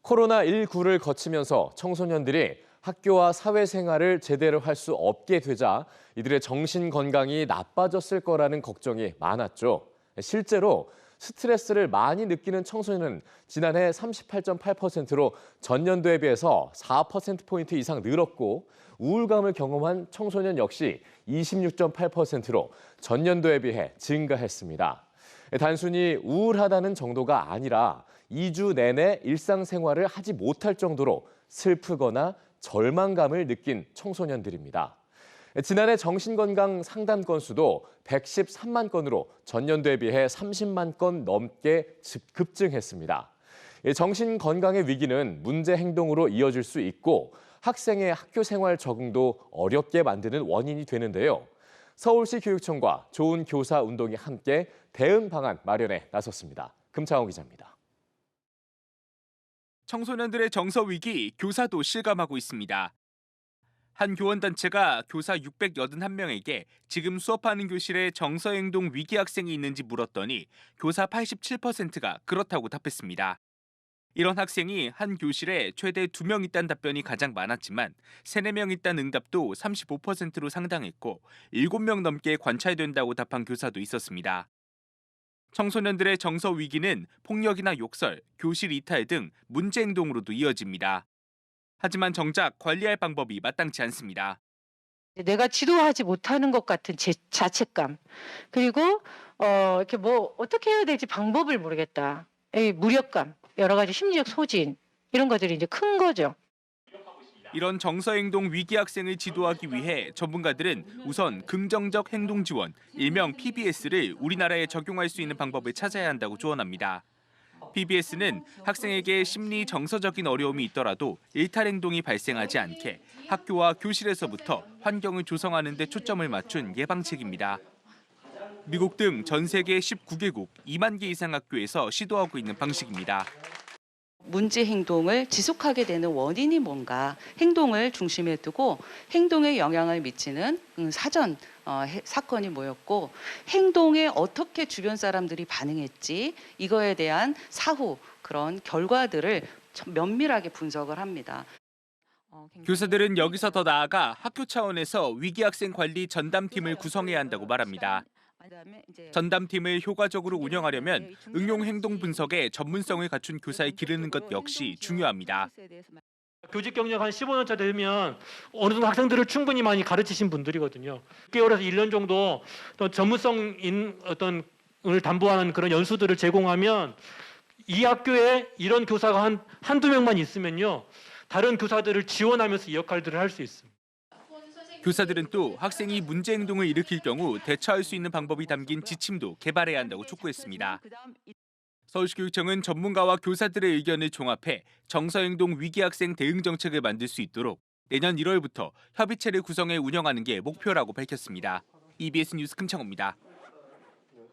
코로나19를 거치면서 청소년들이 학교와 사회생활을 제대로 할 수 없게 되자 이들의 정신 건강이 나빠졌을 거라는 걱정이 많았죠. 실제로 스트레스를 많이 느끼는 청소년은 지난해 38.8%로 전년도에 비해서 4%포인트 이상 늘었고, 우울감을 경험한 청소년 역시 26.8%로 전년도에 비해 증가했습니다. 단순히 우울하다는 정도가 아니라 2주 내내 일상생활을 하지 못할 정도로 슬프거나 절망감을 느낀 청소년들입니다. 지난해 정신건강 상담 건수도 113만 건으로 전년도에 비해 30만 건 넘게 급증했습니다. 정신건강의 위기는 문제 행동으로 이어질 수 있고 학생의 학교 생활 적응도 어렵게 만드는 원인이 되는데요. 서울시 교육청과 좋은 교사 운동이 함께 대응 방안 마련에 나섰습니다. 금창호 기자입니다. 청소년들의 정서 위기, 교사도 실감하고 있습니다. 한 교원단체가 교사 681명에게 지금 수업하는 교실에 정서행동 위기 학생이 있는지 물었더니 교사 87%가 그렇다고 답했습니다. 이런 학생이 한 교실에 최대 2명 있다는 답변이 가장 많았지만 3, 4명 있다는 응답도 35%로 상당했고 7명 넘게 관찰된다고 답한 교사도 있었습니다. 청소년들의 정서 위기는 폭력이나 욕설, 교실 이탈 등 문제 행동으로도 이어집니다. 하지만 정작 관리할 방법이 마땅치 않습니다. 내가 지도하지 못하는 것 같은 자책감, 그리고 이렇게 뭐 어떻게 해야 될지 방법을 모르겠다. 무력감, 여러 가지 심리적 소진, 이런 것들이 이제 큰 거죠. 이런 정서행동 위기 학생을 지도하기 위해 전문가들은 우선 긍정적 행동 지원, 일명 PBS를 우리나라에 적용할 수 있는 방법을 찾아야 한다고 조언합니다. PBS는 학생에게 심리 정서적인 어려움이 있더라도 일탈 행동이 발생하지 않게 학교와 교실에서부터 환경을 조성하는 데 초점을 맞춘 예방책입니다. 미국 등 전 세계 19개국 2만 개 이상 학교에서 시도하고 있는 방식입니다. 문제 행동을 지속하게 되는 원인이 뭔가, 행동을 중심에 두고 행동에 영향을 미치는 사전 사건이 뭐였고, 행동에 어떻게 주변 사람들이 반응했지, 이거에 대한 사후 그런 결과들을 면밀하게 분석을 합니다. 교사들은 여기서 더 나아가 학교 차원에서 위기 학생 관리 전담팀을 구성해야 한다고 말합니다. 전담팀을 효과적으로 운영하려면 응용 행동 분석에 전문성을 갖춘 교사를 기르는 것 역시 중요합니다. 교직 경력 한 15년차 되면 어느 정도 학생들을 충분히 많이 가르치신 분들이거든요. 6개월에서 1년 정도 또 전문성인 을 담보하는 그런 연수들을 제공하면 이 학교에 이런 교사가 한두 명만 있으면요, 다른 교사들을 지원하면서 이 역할들을 할 수 있습니다. 교사들은 또 학생이 문제 행동을 일으킬 경우 대처할 수 있는 방법이 담긴 지침도 개발해야 한다고 촉구했습니다. 서울시 교육청은 전문가와 교사들의 의견을 종합해 정서행동 위기 학생 대응 정책을 만들 수 있도록 내년 1월부터 협의체를 구성해 운영하는 게 목표라고 밝혔습니다. EBS 뉴스 금창호입니다.